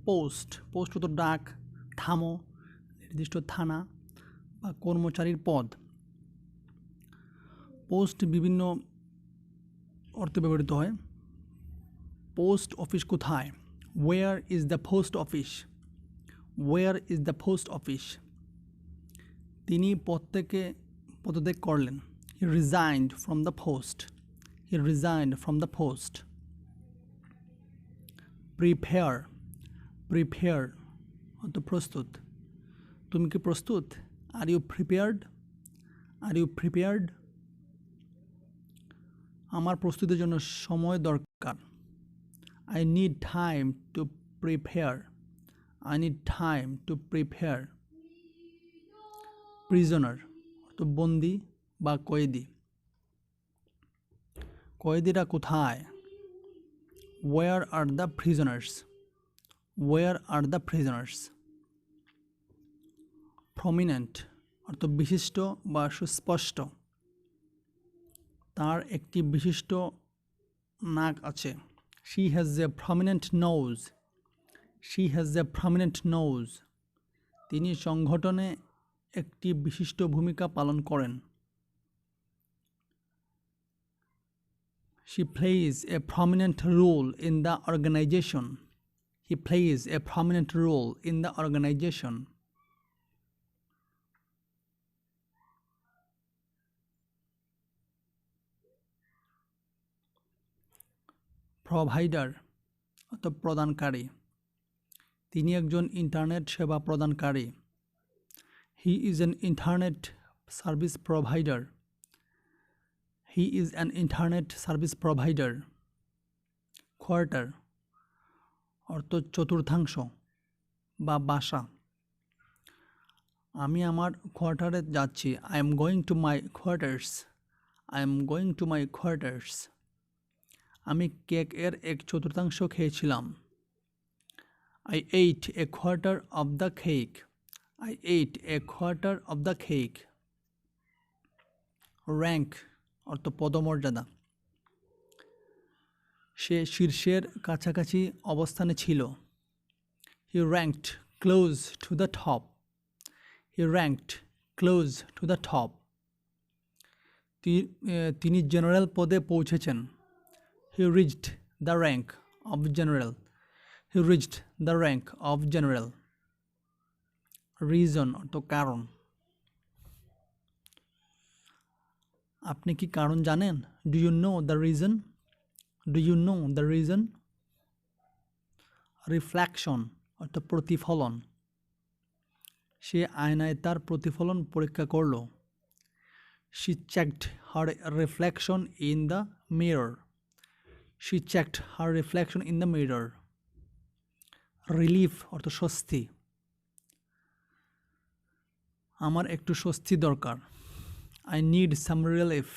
Post post তো ডাক, থামো, নির্দিষ্ট থানা বা কর্মচারীর পদ। পোস্ট বিভিন্ন অর্থে ব্যবহৃত হয়। পোস্ট অফিস কোথায়? Where is the post office? Where is the post office? তিনি পদত্যাগ করলেন। He resigned from the post. He resigned from the post. Prepare prepare অর্থ প্রস্তুত। তুমি কি প্রস্তুত? Are you prepared? Are you prepared? আমার প্রস্তুতির জন্য সময় দরকার। I need time to prepare. I need time to prepare. Prisoner তো বন্দি বা কয়েদি। কয়েদিরা কোথায়? Where are the prisoners? Where are the prisoners? Prominent অর্থ বিশিষ্ট বা সুস্পষ্ট। তার একটি বিশিষ্ট নাক আছে। She has a prominent nose. She has a prominent nose. তিনি সংগঠনে একটি বিশিষ্ট ভূমিকা পালন করেন। She plays a prominent role in the organization. He plays a prominent role in the organization. Provider অর্থাৎ প্রদানকারী। তিনি একজন ইন্টারনেট সেবা প্রদানকারী। He is an internet service provider. He is an internet service provider. Quarter অর্থ চতুর্থাংশ বা বাসা। আমি আমার কোয়ার্টারে যাচ্ছি। I am going to my quarters. I am going to my quarters. আমি কেকের এক চতুর্থাংশ খেয়েছিলাম। I ate a quarter of the cake. I ate a quarter of the cake. Rank অর্থ পদমর্যাদা। সে শীর্ষের কাছাকাছি অবস্থানে ছিল। He ranked close to the top. He ranked close to the top. তিনি জেনারেল পদে পৌঁছেছেন। He reached the rank of general. He reached the rank of general. Reason অর্থ কারণ। আপনি কি কারণ জানেন? Do you know the reason? Do you know the reason? Reflection অর্থ প্রতিফলন। সে আয়নায় তার প্রতিফলন পরীক্ষা করল। She checked her reflection in the mirror. She checked her reflection in the mirror. Relief অর্থ স্বস্তি। আমার একটু স্বস্তি দরকার। I need some relief.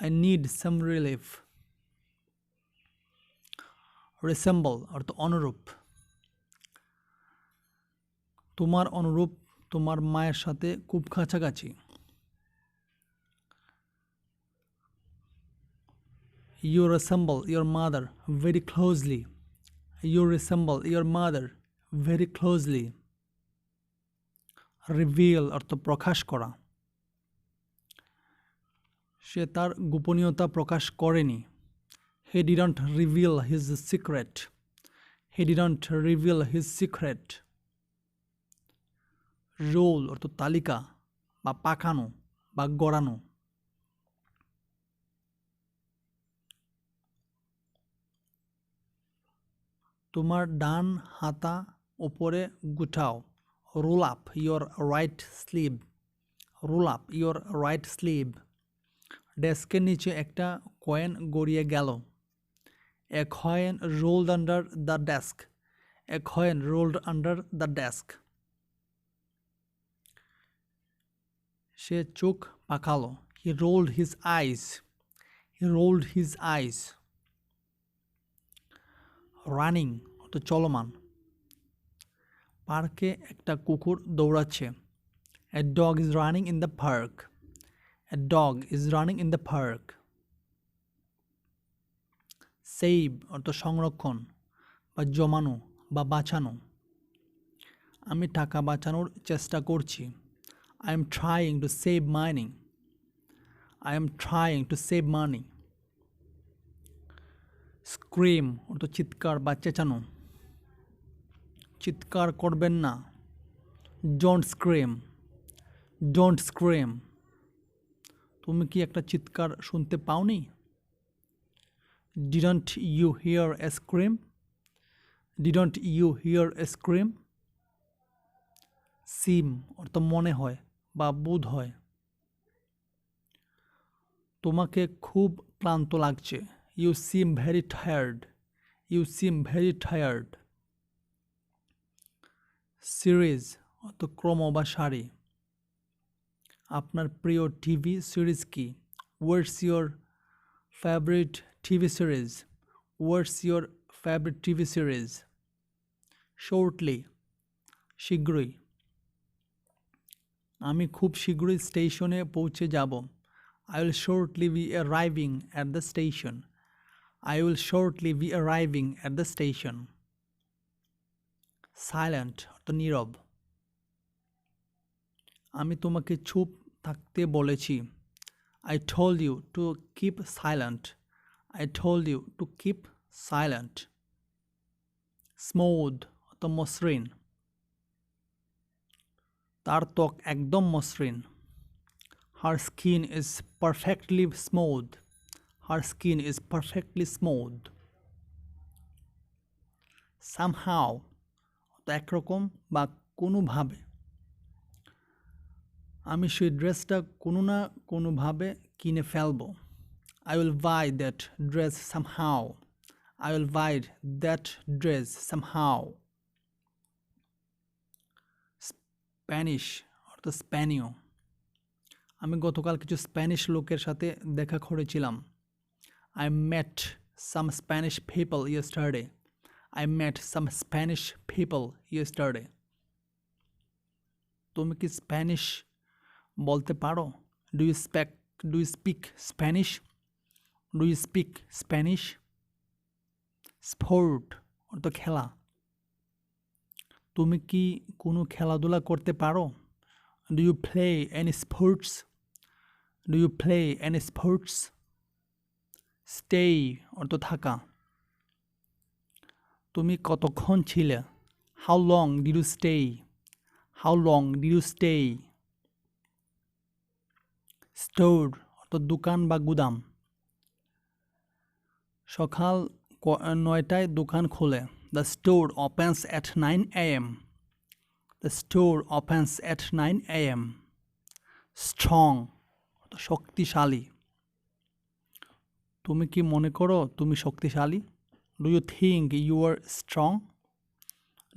I need some relief. Resemble অর্থ অনুরূপ। তোমার অনুরূপ তোমার মায়ের সাথে খুব কাছাকাছি। You resemble your mother very closely. You resemble your mother very closely. Reveal অর্থ প্রকাশ করা। সে তার গোপনীয়তা প্রকাশ করেনি। He didn't reveal his secret. He didn't reveal his secret. Roll অর্থ তালিকা বা পাকানো বা গড়ানো। তোমার ডান হাতা উপরে গুটাও। Roll up your right sleeve. Roll up your right sleeve. ডেস্কের নিচে একটা কয়েন গড়িয়ে গেল। A coin rolled under the desk. A coin rolled under the desk. সে চোখ পাকালো। He rolled his eyes. He rolled his eyes. Running অর্থ চলমান। পার্কে একটা কুকুর দৌড়াচ্ছে। A dog is running in the park. A dog is running in the park. Save অর্থ সংরক্ষণ বা জমানো বা বাঁচানো। আমি টাকা বাঁচানোর চেষ্টা করছি। I am trying to save money. I am trying to save money. Scream অর্থ চিৎকার বা চেঁচানো। চিৎকার করবেন না। Don't scream, don't scream. তুমি কি একটা চিৎকার শুনতে পাওনি? Didn't you hear a scream? Didn't you hear a scream? সিম অর্থ মনে হয় বা বোধ হয়। তোমাকে খুব ক্লান্ত লাগছে। You seem very tired. You seem very tired. Series অর্থ ক্রম বা সারি। আপনার প্রিয় টিভি সিরিজ কি? What's your favorite TV series? What's your favorite TV series? Shortly শীঘ্রই। আমি খুব শীঘ্রই স্টেশনে পৌঁছে যাব। I will shortly be arriving at the station. I will shortly be arriving at the station. Silent অর্থ নীরব। আমি তোমাকে চুপ থাকতে বলেছি। I told you to keep silent. I told you to keep silent. Smooth অর্থ মসৃণ। তার ত্বক একদম মসৃণ। Her skin is perfectly smooth. Her skin is perfectly smooth. Somehow অর্থ একরকম বা কোনোভাবে। আমি সেই ড্রেসটা কোনো না কোনোভাবে কিনে ফেলবো। I will buy that dress somehow. I will buy that dress somehow. Spanish অর্থ স্প্যানীয়। আমি গতকাল কিছু স্প্যানিশ লোকের সাথে দেখা করেছিলাম। I met some Spanish people yesterday. I met some Spanish people yesterday. তুমি কি স্প্যানিশ বলতে পারো? Do you speak Spanish? Do you speak Spanish? Sport অর্থ খেলা। তুমি কি কোনো খেলাধুলা করতে পারো? Do you play any sports? Do you play any sports? Stay অর্থ থাকা। তুমি কতক্ষণ ছিলে? How long did you stay? How long did you stay? Store অর্থ দোকান বা গুদাম। সকাল 9টায় দোকান খোলে। The store opens at 9 a.m. The store opens at 9 a.m. Strong অর্থ শক্তিশালী। তুমি কি মনে করো তুমি শক্তিশালী? Do you think you are strong?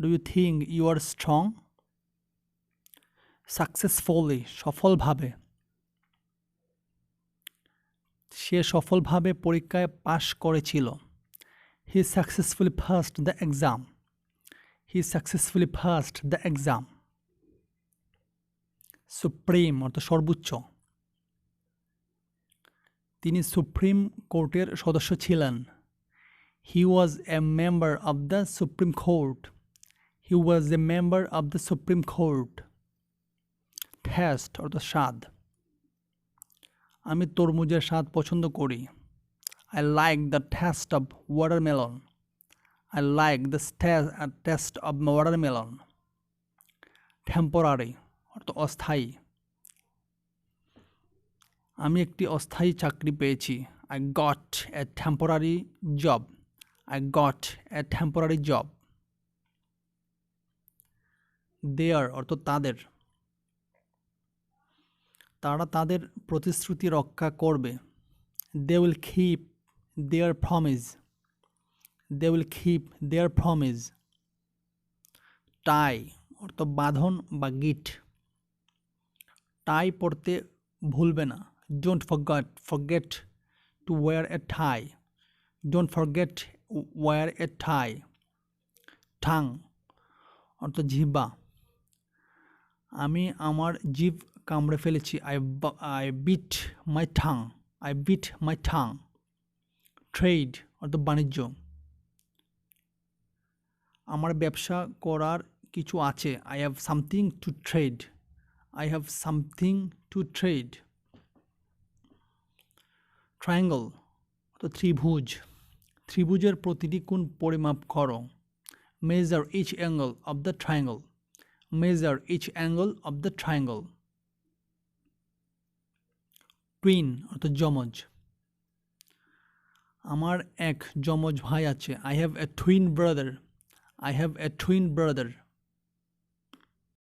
Do you think you are strong? Successfully সফলভাবে। সে সফলভাবে পরীক্ষায় পাশ করেছিল। He successfully passed the exam. He successfully passed the exam. Supreme অর্থ সর্বোচ্চ। তিনি সুপ্রিম কোর্টের সদস্য ছিলেন। He was a member of the Supreme Court. He was a member of the Supreme Court. Taste অর্থ স্বাদ। আমি তরমুজের স্বাদ পছন্দ করি। I like the taste of watermelon. I like the taste of watermelon. Temporary অর্থ অস্থায়ী। আমি একটি অস্থায়ী চাকরি পেয়েছি। I got a temporary job. I got a temporary job. Their অর্থ তাদের। তারা তাদের প্রতিশ্রুতি রক্ষা করবে। They will keep their promise. They will keep their promise. টাই অর্থ বাঁধন বা গিট। টাই পরতে ভুলবে না। Don't forget to wear a tie. Don't forget wear a tie. tongue অর্থ জিহ্বা। আমি আমার জিভ কামড়ে ফেলেছি। I bit my tongue. I bit my tongue. Trade অর্থ বাণিজ্য। আমার ব্যবসা করার কিছু আছে। I have something to trade. I have something to trade. Triangle তো ত্রিভুজ। ত্রিভুজের প্রতিটি কোণ পরিমাপ করো। Measure each angle of the triangle. Measure each angle of the triangle. Twin অর্থাৎ যমজ। আমার এক যমজ ভাই আছে। I have a twin brother. I have a twin brother.